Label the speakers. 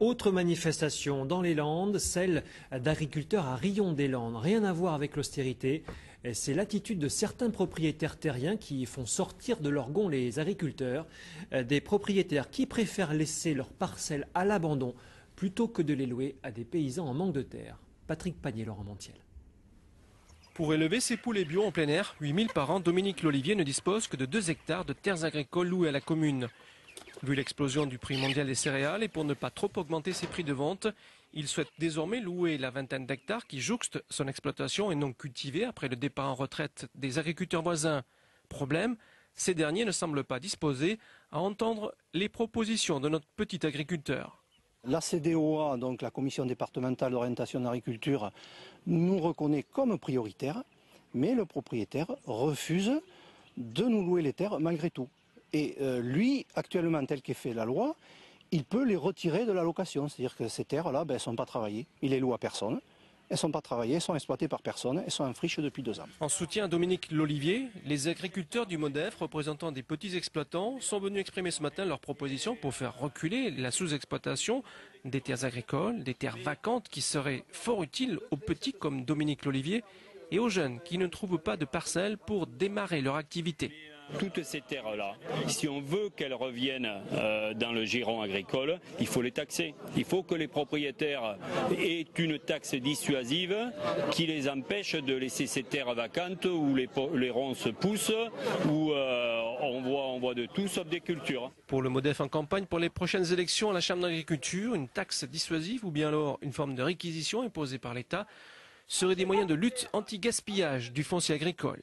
Speaker 1: Autre manifestation dans les Landes, celle d'agriculteurs à Rion-des-Landes. Rien à voir avec l'austérité. C'est l'attitude de certains propriétaires terriens qui font sortir de leur gonds les agriculteurs. Des propriétaires qui préfèrent laisser leurs parcelles à l'abandon plutôt que de les louer à des paysans en manque de terre. Patrick Pagné, Laurent Montiel.
Speaker 2: Pour élever ses poulets bio en plein air, 8000 par an, Dominique Lolivier ne dispose que de 2 hectares de terres agricoles louées à la commune. Vu l'explosion du prix mondial des céréales et pour ne pas trop augmenter ses prix de vente, il souhaite désormais louer la vingtaine d'hectares qui jouxtent son exploitation et non cultivée après le départ en retraite des agriculteurs voisins. Problème, ces derniers ne semblent pas disposés à entendre les propositions de notre petit agriculteur.
Speaker 3: La CDOA, donc la Commission départementale d'orientation de l'agriculture, nous reconnaît comme prioritaire, mais le propriétaire refuse de nous louer les terres malgré tout. Et lui, actuellement, tel qu'est fait la loi, il peut les retirer de la location. C'est-à-dire que ces terres-là, elles ne sont pas travaillées. Il les loue à personne. Elles ne sont pas travaillées, elles sont exploitées par personne, elles sont en friche depuis 2 ans.
Speaker 2: En soutien à Dominique Lolivier, les agriculteurs du MODEF, représentant des petits exploitants, sont venus exprimer ce matin leurs propositions pour faire reculer la sous-exploitation des terres agricoles, des terres vacantes qui seraient fort utiles aux petits comme Dominique Lolivier et aux jeunes qui ne trouvent pas de parcelles pour démarrer leur activité.
Speaker 4: Toutes ces terres-là, si on veut qu'elles reviennent dans le giron agricole, il faut les taxer. Il faut que les propriétaires aient une taxe dissuasive qui les empêche de laisser ces terres vacantes où les ronces poussent, où on voit de tout sauf des cultures.
Speaker 2: Pour le MODEF en campagne pour les prochaines élections à la Chambre d'agriculture, une taxe dissuasive ou bien alors une forme de réquisition imposée par l'État seraient des moyens de lutte anti-gaspillage du foncier agricole.